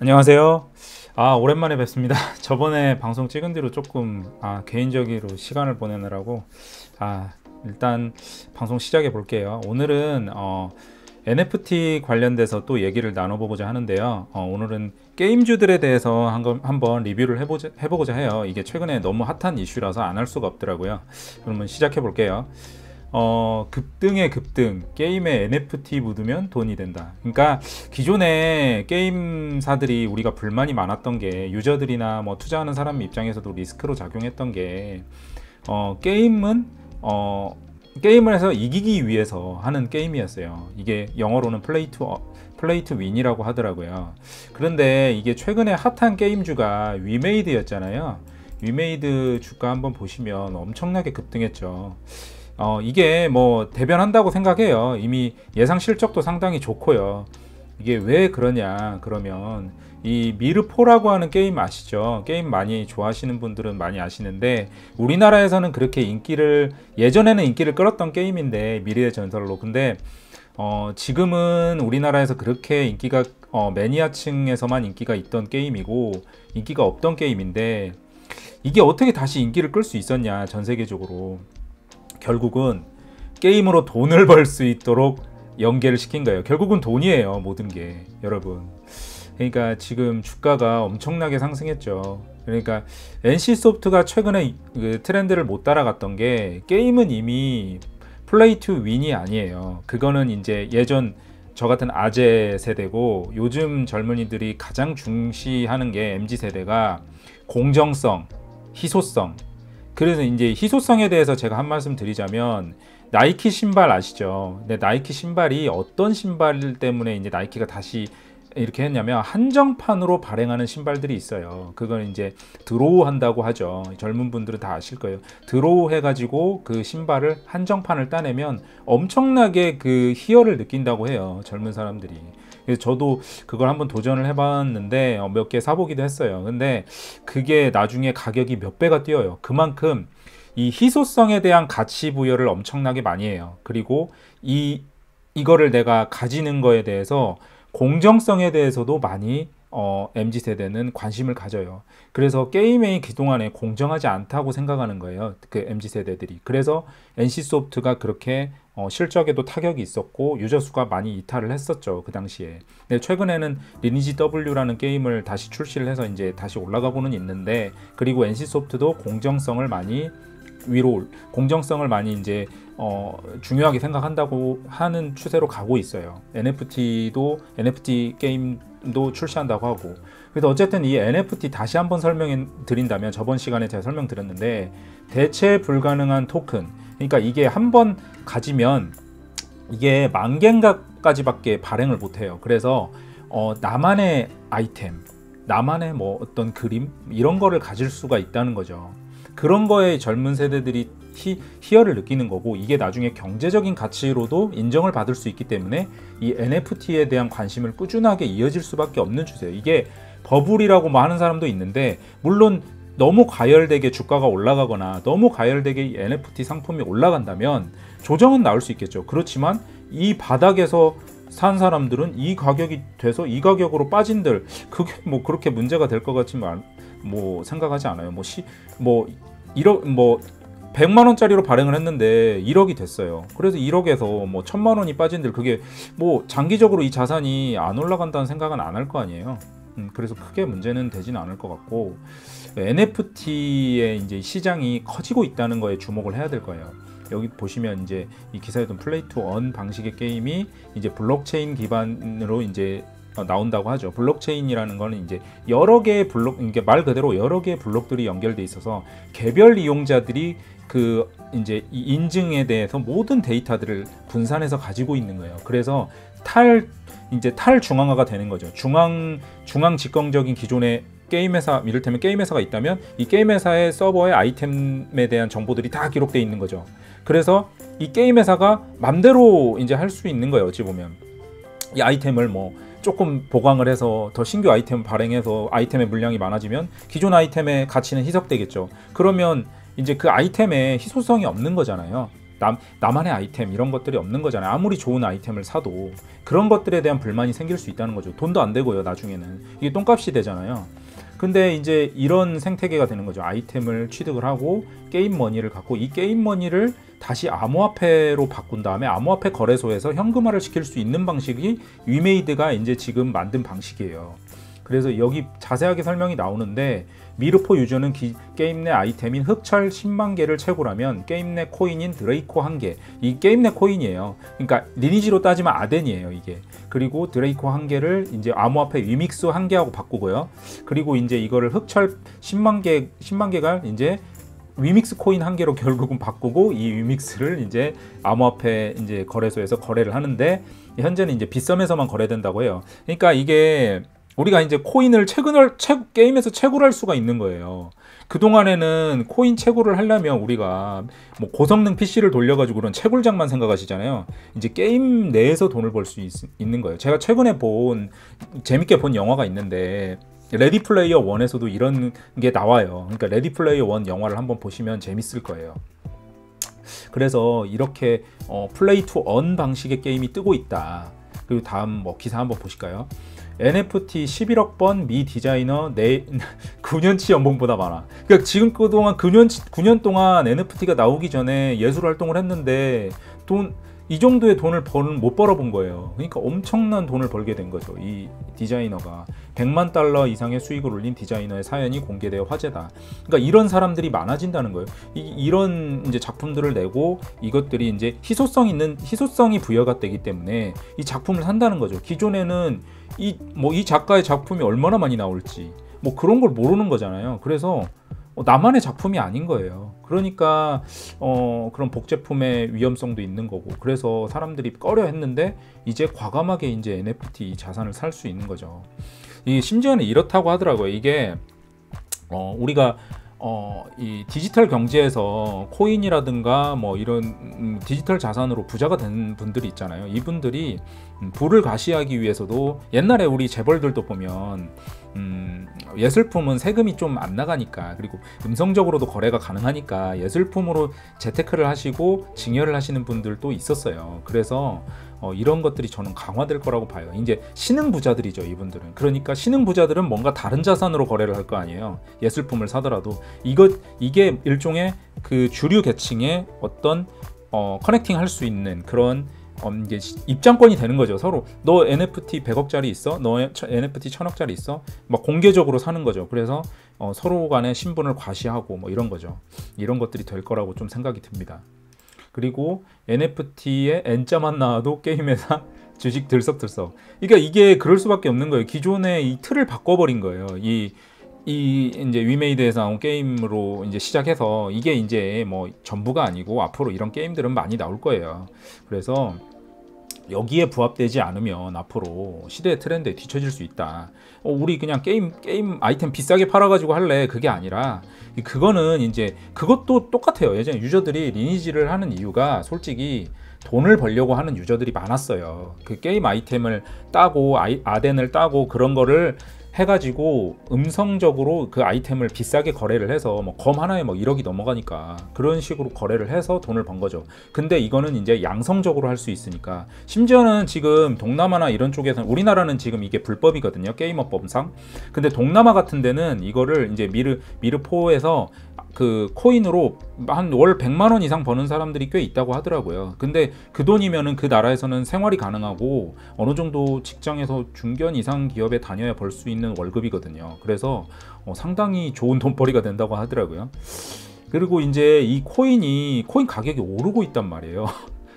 안녕하세요. 오랜만에 뵙습니다. 저번에 방송 찍은 뒤로 조금 개인적으로 시간을 보내느라고 일단 방송 시작해 볼게요. 오늘은 NFT 관련돼서 또 얘기를 나눠보고자 하는데요. 오늘은 게임주들에 대해서 한번 리뷰를 해보고자 해요. 이게 최근에 너무 핫한 이슈라서 안 할 수가 없더라고요. 그러면 시작해 볼게요. 급등의 급등, 게임에 NFT 묻으면 돈이 된다. 그러니까 기존에 게임사들이 우리가 불만이 많았던 게, 유저들이나 뭐 투자하는 사람 입장에서도 리스크로 작용했던 게, 게임을 해서 이기기 위해서 하는 게임이었어요. 이게 영어로는 플레이 투 윈이라고 하더라고요. 그런데 이게 최근에 핫한 게임주가 위메이드였잖아요. 위메이드 주가 한번 보시면 엄청나게 급등했죠. 이게 뭐 대변한다고 생각해요. 이미 예상 실적도 상당히 좋고요. 이게 왜 그러냐 그러면, 이 미르포라고 하는 게임 아시죠? 게임 많이 좋아하시는 분들은 많이 아시는데, 우리나라에서는 그렇게 예전에는 인기를 끌었던 게임인데, 미래의 전설로. 근데 지금은 우리나라에서 그렇게 인기가 매니아층에서만 인기가 있던 게임이고, 인기가 없던 게임인데, 이게 어떻게 다시 인기를 끌 수 있었냐, 전 세계적으로. 결국은 게임으로 돈을 벌 수 있도록 연계를 시킨 거예요. 결국은 돈이에요, 모든 게, 여러분. 그러니까 지금 주가가 엄청나게 상승했죠. 그러니까 NC소프트가 최근에 그 트렌드를 못 따라갔던 게, 게임은 이미 플레이 투 윈이 아니에요. 그거는 이제 예전 저 같은 아재 세대고, 요즘 젊은이들이 가장 중시하는 게 MZ세대가 공정성, 희소성. 그래서 이제 희소성에 대해서 제가 한 말씀 드리자면, 나이키 신발 아시죠? 근데 나이키 신발이 어떤 신발 때문에 이제 나이키가 다시 이렇게 했냐면, 한정판으로 발행하는 신발들이 있어요. 그건 이제 드로우 한다고 하죠. 젊은 분들은 다 아실 거예요. 드로우 해가지고 그 신발을 한정판을 따내면 엄청나게 그 희열을 느낀다고 해요, 젊은 사람들이. 그래서 저도 그걸 한번 도전을 해봤는데 몇 개 사보기도 했어요. 근데 그게 나중에 가격이 몇 배가 뛰어요. 그만큼 이 희소성에 대한 가치 부여를 엄청나게 많이 해요. 그리고 이거를 내가 가지는 거에 대해서 공정성에 대해서도 많이 MZ세대는 관심을 가져요. 그래서 게임이 그동안에 공정하지 않다고 생각하는 거예요, 그 MZ세대들이. 그래서 NC소프트가 그렇게 실적에도 타격이 있었고, 유저 수가 많이 이탈을 했었죠, 그 당시에. 근데 최근에는 리니지 W라는 게임을 다시 출시를 해서 이제 다시 올라가고는 있는데, 그리고 NC소프트도 공정성을 많이 이제 중요하게 생각한다고 하는 추세로 가고 있어요. NFT 게임도 출시한다고 하고. 그래서 어쨌든 이 NFT 다시 한번 설명해 드린다면, 저번 시간에 제가 설명드렸는데, 대체 불가능한 토큰. 그러니까 이게 한번 가지면 이게 10,000개까지밖에 발행을 못해요. 그래서 나만의 아이템, 나만의 뭐 어떤 그림, 이런 거를 가질 수가 있다는 거죠. 그런 거에 젊은 세대들이 희열을 느끼는 거고, 이게 나중에 경제적인 가치로도 인정을 받을 수 있기 때문에 이 NFT에 대한 관심을 꾸준하게 이어질 수밖에 없는 추세예요. 이게 버블이라고 뭐 하는 사람도 있는데, 물론 너무 과열되게 주가가 올라가거나 너무 과열되게 이 NFT 상품이 올라간다면 조정은 나올 수 있겠죠. 그렇지만 이 바닥에서 산 사람들은 이 가격이 돼서 이 가격으로 빠진들, 그게 뭐 그렇게 문제가 될 것 같지만 뭐 생각하지 않아요. 100만 원짜리로 발행을 했는데 1억이 됐어요. 그래서 1억에서 뭐 1,000만 원이 빠진들, 그게 뭐 장기적으로 이 자산이 안 올라간다는 생각은 안 할 거 아니에요. 그래서 크게 문제는 되지는 않을 것 같고, NFT의 이제 시장이 커지고 있다는 거에 주목을 해야 될 거예요. 여기 보시면 이제 이 기사에도 플레이 투 원 방식의 게임이 이제 블록체인 기반으로 이제 나온다고 하죠. 블록체인이라는 거는 이제 여러 개의 이게 말 그대로 여러 개의 블록들이 연결돼 있어서, 개별 이용자들이 그 이제 이 인증에 대해서 모든 데이터들을 분산해서 가지고 있는 거예요. 그래서 탈중앙화가 되는 거죠. 중앙 집권적인 기존의 게임 회사, 이를테면 게임 회사가 있다면 이 게임 회사의 서버에 아이템에 대한 정보들이 다 기록되어 있는 거죠. 그래서 이 게임 회사가 맘대로 이제 할 수 있는 거예요. 어찌 보면 이 아이템을 뭐 조금 보강을 해서 더 신규 아이템 발행해서 아이템의 물량이 많아지면 기존 아이템의 가치는 희석되겠죠. 그러면 이제 그 아이템에 희소성이 없는 거잖아요. 나만의 아이템 이런 것들이 없는 거잖아요. 아무리 좋은 아이템을 사도 그런 것들에 대한 불만이 생길 수 있다는 거죠. 돈도 안 되고요. 나중에는 이게 똥값이 되잖아요. 근데 이제 이런 생태계가 되는 거죠. 아이템을 취득을 하고 게임 머니를 갖고 이 게임 머니를 다시 암호화폐로 바꾼 다음에 암호화폐 거래소에서 현금화를 시킬 수 있는 방식이 위메이드가 이제 지금 만든 방식이에요. 그래서 여기 자세하게 설명이 나오는데 미르포 유저는 게임 내 아이템인 흑철 10만 개를 채굴하면 게임 내 코인인 드레이코 1개, 이 게임 내 코인이에요. 그러니까 리니지로 따지면 아덴이에요, 이게. 그리고 드레이코 1개를 이제 암호화폐 위믹스 1개하고 바꾸고요. 그리고 이제 이거를 흑철 10만 개가 이제 위믹스 코인 1개로 결국은 바꾸고 이 위믹스를 이제 암호화폐 이제 거래소에서 거래를 하는데 현재는 이제 빗썸에서만 거래된다고 해요. 그러니까 이게 우리가 이제 코인을 게임에서 채굴할 수가 있는 거예요. 그동안에는 코인 채굴을 하려면 우리가 뭐 고성능 PC를 돌려가지고 그런 채굴장만 생각하시잖아요. 이제 게임 내에서 돈을 벌 수 있는 거예요. 제가 최근에 재밌게 본 영화가 있는데 레디 플레이어 1에서도 이런 게 나와요. 그러니까 레디 플레이어 1 영화를 한번 보시면 재밌을 거예요. 그래서 이렇게 플레이 투 언 방식의 게임이 뜨고 있다. 그리고 다음 뭐 기사 한번 보실까요? NFT 11억 번 미 디자이너 9년치 연봉보다 많아. 그러니까 지금 그동안 9년 동안 NFT가 나오기 전에 예술 활동을 했는데 이 정도의 돈을 못 벌어본 거예요. 그러니까 엄청난 돈을 벌게 된 거죠. 이 디자이너가 100만 달러 이상의 수익을 올린 디자이너의 사연이 공개되어 화제다. 그러니까 이런 사람들이 많아진다는 거예요. 이런 이제 작품들을 내고 이것들이 이제 희소성이 부여가 되기 때문에 이 작품을 산다는 거죠. 기존에는 이 작가의 작품이 얼마나 많이 나올지 뭐 그런 걸 모르는 거잖아요. 그래서 나만의 작품이 아닌 거예요. 그러니까 그런 복제품의 위험성도 있는 거고, 그래서 사람들이 꺼려 했는데 이제 과감하게 이제 NFT 자산을 살 수 있는 거죠. 이 심지어는 이렇다고 하더라고요. 이게 우리가 이 디지털 경제에서 코인이라든가 뭐 이런 디지털 자산으로 부자가 된 분들이 있잖아요. 이분들이 부를 가시하기 위해서도 옛날에 우리 재벌들도 보면 예술품은 세금이 좀 안 나가니까, 그리고 음성적으로도 거래가 가능하니까 예술품으로 재테크를 하시고 증여를 하시는 분들도 있었어요. 그래서 이런 것들이 저는 강화될 거라고 봐요. 이제 신흥 부자들이죠, 이분들은. 그러니까 신흥 부자들은 뭔가 다른 자산으로 거래를 할 거 아니에요. 예술품을 사더라도 이게 일종의 그 주류 계층의 어떤 커넥팅 할 수 있는 그런 이게 입장권이 되는 거죠. 서로 너 NFT 100억짜리 있어? 너 NFT 1000억짜리 있어? 막 공개적으로 사는 거죠. 그래서 서로 간의 신분을 과시하고 뭐 이런 거죠. 이런 것들이 될 거라고 좀 생각이 듭니다. 그리고 NFT에 N자만 나와도 게임 회사 주식 들썩들썩. 그러니까 이게 그럴 수밖에 없는 거예요. 기존의 이 틀을 바꿔버린 거예요. 이 이제 위메이드에서 나온 게임으로 이제 시작해서 이게 이제 뭐 전부가 아니고 앞으로 이런 게임들은 많이 나올 거예요. 그래서 여기에 부합되지 않으면 앞으로 시대의 트렌드에 뒤처질 수 있다. 우리 그냥 게임 아이템 비싸게 팔아가지고 할래, 그게 아니라 그거는 이제 그것도 똑같아요. 예전에 유저들이 리니지를 하는 이유가 솔직히 돈을 벌려고 하는 유저들이 많았어요. 그 게임 아이템을 따고 아덴을 따고 그런 거를 해가지고 음성적으로 그 아이템을 비싸게 거래를 해서 뭐 검 하나에 뭐 1억이 넘어가니까 그런 식으로 거래를 해서 돈을 번 거죠. 근데 이거는 이제 양성적으로 할 수 있으니까, 심지어는 지금 동남아나 이런 쪽에서는, 우리나라는 지금 이게 불법이거든요, 게이머법상. 근데 동남아 같은 데는 이거를 이제 미르포에서 그 코인으로 한 월 100만 원 이상 버는 사람들이 꽤 있다고 하더라고요. 근데 그 돈이면은 그 나라에서는 생활이 가능하고 어느 정도 직장에서 중견 이상 기업에 다녀야 벌 수 있는 월급이거든요. 그래서 상당히 좋은 돈벌이가 된다고 하더라고요. 그리고 이제 이 코인 가격이 오르고 있단 말이에요.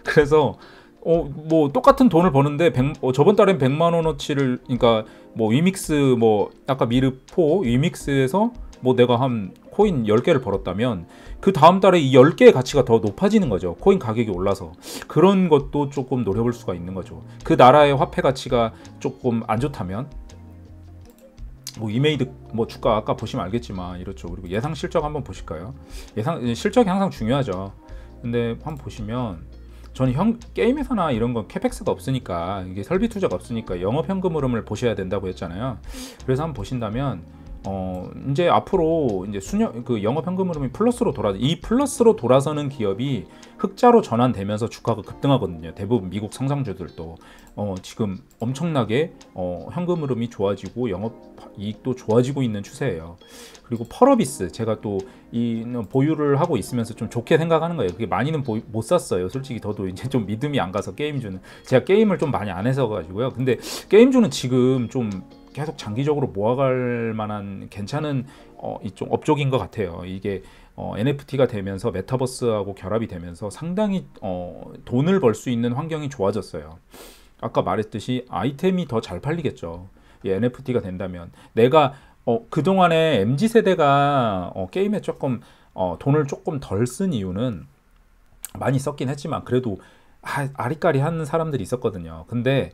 그래서 뭐 똑같은 돈을 버는데 저번 달엔 100만 원어치를, 그러니까 뭐 위믹스, 뭐 아까 미르포 위믹스에서 뭐 내가 한 코인 10개를 벌었다면 그 다음 달에 이 10개의 가치가 더 높아지는 거죠. 코인 가격이 올라서. 그런 것도 조금 노려볼 수가 있는 거죠. 그 나라의 화폐 가치가 조금 안 좋다면 뭐 이메이드 뭐 주가 아까 보시면 알겠지만 이렇죠. 그리고 예상 실적 한번 보실까요? 예상 실적이 항상 중요하죠. 근데 한번 보시면 저는 게임 회사나 이런 건 캐펙스가 없으니까, 이게 설비 투자가 없으니까 영업 현금 흐름을 보셔야 된다고 했잖아요. 그래서 한번 보신다면 이제 앞으로 이제 그 영업 현금 흐름이 플러스로 이 플러스로 돌아서는 기업이 흑자로 전환되면서 주가가 급등하거든요. 대부분 미국 상장주들도 지금 엄청나게 현금 흐름이 좋아지고 영업 이익도 좋아지고 있는 추세예요. 그리고 펄어비스, 제가 또 이 보유를 하고 있으면서 좀 좋게 생각하는 거예요. 그게 많이는 못 샀어요. 솔직히 저도 이제 좀 믿음이 안 가서, 게임주는 제가 게임을 좀 많이 안 해서 가지고요. 근데 게임주는 지금 좀 계속 장기적으로 모아갈 만한 괜찮은 이쪽 업종인 것 같아요. 이게 NFT가 되면서 메타버스하고 결합이 되면서 상당히 돈을 벌 수 있는 환경이 좋아졌어요. 아까 말했듯이 아이템이 더 잘 팔리겠죠. 이 NFT가 된다면. 내가 그동안에 MZ세대가 게임에 조금 돈을 조금 덜 쓴 이유는, 많이 썼긴 했지만 그래도 아리까리 하는 사람들이 있었거든요. 근데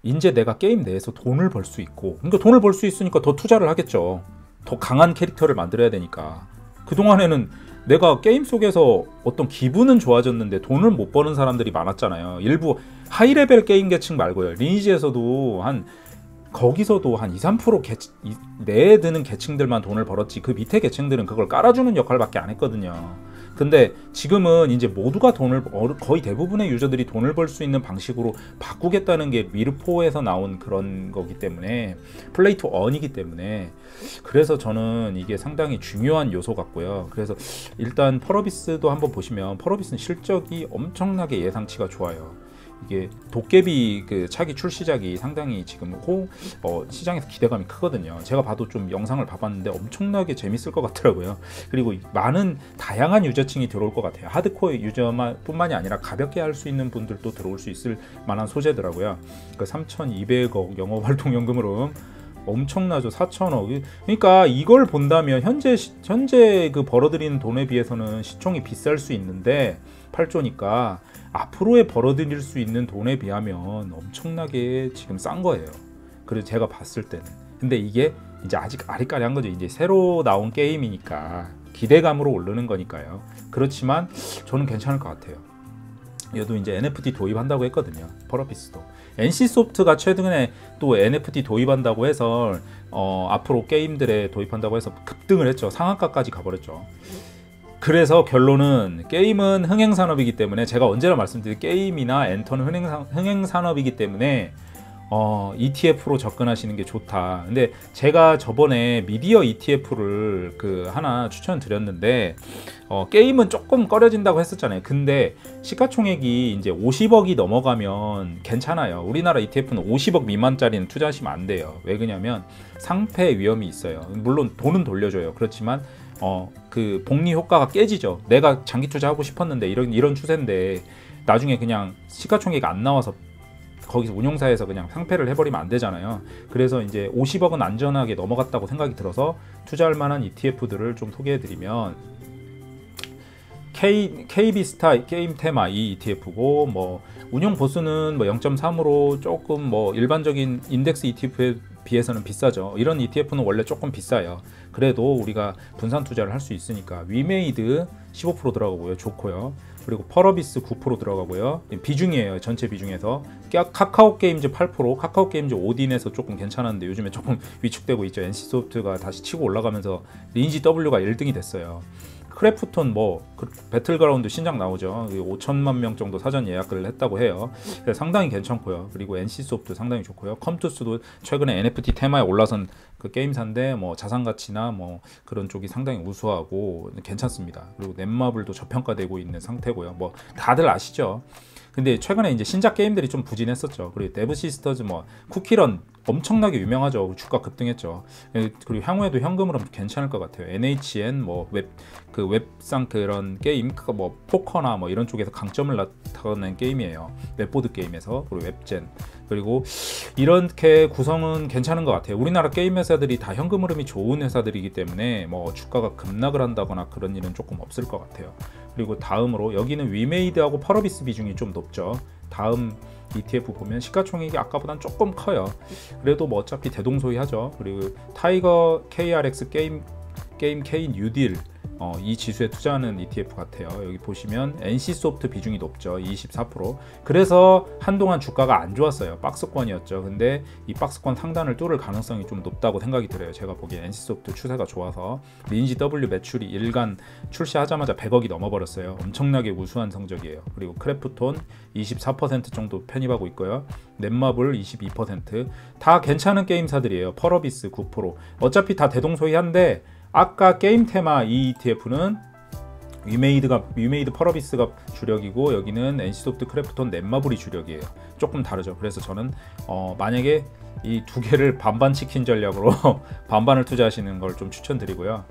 이제 내가 게임 내에서 돈을 벌 수 있고, 그러니까 돈을 벌 수 있으니까 더 투자를 하겠죠. 더 강한 캐릭터를 만들어야 되니까. 그동안에는 내가 게임 속에서 어떤 기분은 좋아졌는데 돈을 못 버는 사람들이 많았잖아요. 일부 하이레벨 게임 계층 말고요. 리니지에서도 거기서도 한 2, 3% 내에 드는 계층들만 돈을 벌었지, 그 밑에 계층들은 그걸 깔아주는 역할밖에 안 했거든요. 근데 지금은 이제 모두가 거의 대부분의 유저들이 돈을 벌 수 있는 방식으로 바꾸겠다는 게 미르포에서 나온 그런 거기 때문에, 플레이 투 언이기 때문에, 그래서 저는 이게 상당히 중요한 요소 같고요. 그래서 일단 펄어비스도 한번 보시면, 펄어비스는 실적이 엄청나게 예상치가 좋아요. 이게 도깨비 그 차기 출시작이 상당히 지금 시장에서 기대감이 크거든요. 제가 봐도 좀 영상을 봐봤는데 엄청나게 재밌을 것 같더라고요. 그리고 많은 다양한 유저층이 들어올 것 같아요. 하드코어 유저뿐만이 아니라 가볍게 할 수 있는 분들도 들어올 수 있을 만한 소재더라고요. 그 3,200억 영업활동연금으로 엄청나죠. 4천억. 그러니까 이걸 본다면 현재 그 벌어들이는 돈에 비해서는 시총이 비쌀 수 있는데, 8조니까 앞으로의 벌어들일 수 있는 돈에 비하면 엄청나게 지금 싼 거예요. 그래서 제가 봤을 때는. 근데 이게 이제 아직 아리까리한 거죠. 이제 새로 나온 게임이니까 기대감으로 오르는 거니까요. 그렇지만 저는 괜찮을 것 같아요. 얘도 이제 NFT 도입한다고 했거든요. 펄어비스도. NC소프트가 최근에 또 NFT 도입한다고 해서 앞으로 게임들에 도입한다고 해서 급등을 했죠. 상한가까지 가버렸죠. 그래서 결론은, 게임은 흥행산업이기 때문에, 제가 언제나 말씀드린 게임이나 엔터는 흥행산업이기 때문에 ETF로 접근하시는 게 좋다. 근데 제가 저번에 미디어 ETF를 하나 추천드렸는데, 게임은 조금 꺼려진다고 했었잖아요. 근데 시가총액이 이제 50억이 넘어가면 괜찮아요. 우리나라 ETF는 50억 미만짜리는 투자하시면 안 돼요. 왜 그러냐면 상패 위험이 있어요. 물론 돈은 돌려줘요. 그렇지만 그 복리 효과가 깨지죠. 내가 장기 투자하고 싶었는데 이런 추세인데 나중에 그냥 시가총액이 안 나와서 거기서 운용사에서 그냥 상패를 해버리면 안 되잖아요. 그래서 이제 50억은 안전하게 넘어갔다고 생각이 들어서 투자할 만한 ETF들을 좀 소개해드리면, KB스타 게임 테마 이 ETF고, 뭐 운용 보수는 뭐 0.3으로 조금 뭐 일반적인 인덱스 ETF에 비해서는 비싸죠. 이런 ETF는 원래 조금 비싸요. 그래도 우리가 분산 투자를 할 수 있으니까. 위메이드 15% 들어가고요. 좋고요. 그리고 펄어비스 9% 들어가고요. 비중이에요. 전체 비중에서. 카카오게임즈 8%, 카카오게임즈 오딘에서 조금 괜찮았는데 요즘에 조금 위축되고 있죠. NC소프트가 다시 치고 올라가면서 리니지 W가 1등이 됐어요. 크래프톤 배틀그라운드 신작 나오죠. 5천만 명 정도 사전 예약을 했다고 해요. 상당히 괜찮고요. 그리고 NC소프트 상당히 좋고요. 컴투스도 최근에 NFT 테마에 올라선 그 게임사인데 뭐 자산가치나 뭐 그런 쪽이 상당히 우수하고 괜찮습니다. 그리고 넷마블도 저평가되고 있는 상태고요. 뭐 다들 아시죠? 근데 최근에 이제 신작 게임들이 좀 부진했었죠. 그리고 데브시스터즈 쿠키런 엄청나게 유명하죠. 주가 급등했죠. 그리고 향후에도 현금으로 괜찮을 것 같아요. NHN 웹상 그런 게임, 뭐 포커나 뭐 이런 쪽에서 강점을 나타낸 게임이에요. 웹보드 게임에서. 그리고 웹젠. 그리고 이렇게 구성은 괜찮은 것 같아요. 우리나라 게임 회사들이 다 현금 흐름이 좋은 회사들이기 때문에 뭐 주가가 급락을 한다거나 그런 일은 조금 없을 것 같아요. 그리고 다음으로 여기는 위메이드하고 펄어비스 비중이 좀 높죠. 다음 ETF 보면 시가총액이 아까보단 조금 커요. 그래도 뭐 어차피 대동소이하죠. 그리고 타이거 KRX 게임 K 뉴딜 이 지수에 투자하는 ETF 같아요. 여기 보시면 NC소프트 비중이 높죠. 24%. 그래서 한동안 주가가 안 좋았어요. 박스권이었죠. 근데 이 박스권 상단을 뚫을 가능성이 좀 높다고 생각이 들어요. 제가 보기엔 NC소프트 추세가 좋아서 리니지 W 매출이 일간 출시하자마자 100억이 넘어버렸어요. 엄청나게 우수한 성적이에요. 그리고 크래프톤 24% 정도 편입하고 있고요. 넷마블 22%. 다 괜찮은 게임사들이에요. 펄어비스 9%. 어차피 다 대동소이한데 아까 게임 테마 이 ETF는 위메이드 펄어비스가 주력이고 여기는 NC소프트 크래프톤 넷마블이 주력이에요. 조금 다르죠. 그래서 저는 만약에 이 두 개를 반반 치킨 전략으로 반반을 투자하시는 걸 좀 추천드리고요.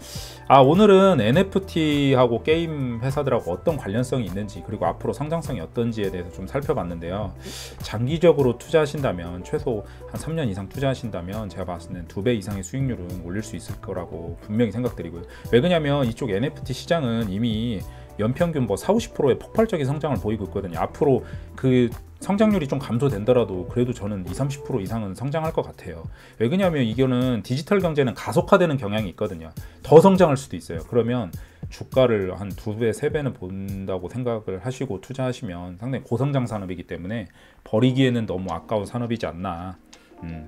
오늘은 NFT하고 게임 회사들하고 어떤 관련성이 있는지 그리고 앞으로 성장성이 어떤지에 대해서 좀 살펴봤는데요. 장기적으로 투자하신다면 최소 한 3년 이상 투자하신다면 제가 봤을 때는 2배 이상의 수익률은 올릴 수 있을 거라고 분명히 생각드리고요. 왜 그러냐면 이쪽 NFT 시장은 이미 연평균 40-50%의 폭발적인 성장을 보이고 있거든요. 앞으로 그 성장률이 좀 감소된더라도 그래도 저는 20-30% 이상은 성장할 것 같아요. 왜 그러냐면 이거는 디지털 경제는 가속화되는 경향이 있거든요. 더 성장할 수도 있어요. 그러면 주가를 한 2배, 3배는 본다고 생각을 하시고 투자하시면 상당히 고성장 산업이기 때문에 버리기에는 너무 아까운 산업이지 않나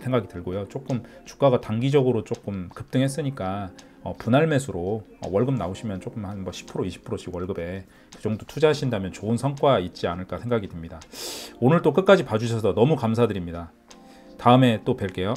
생각이 들고요. 조금 주가가 단기적으로 조금 급등했으니까 분할 매수로 월급 나오시면 조금 한 10%, 20%씩 월급에 그 정도 투자하신다면 좋은 성과 있지 않을까 생각이 듭니다. 오늘 또 끝까지 봐주셔서 너무 감사드립니다. 다음에 또 뵐게요.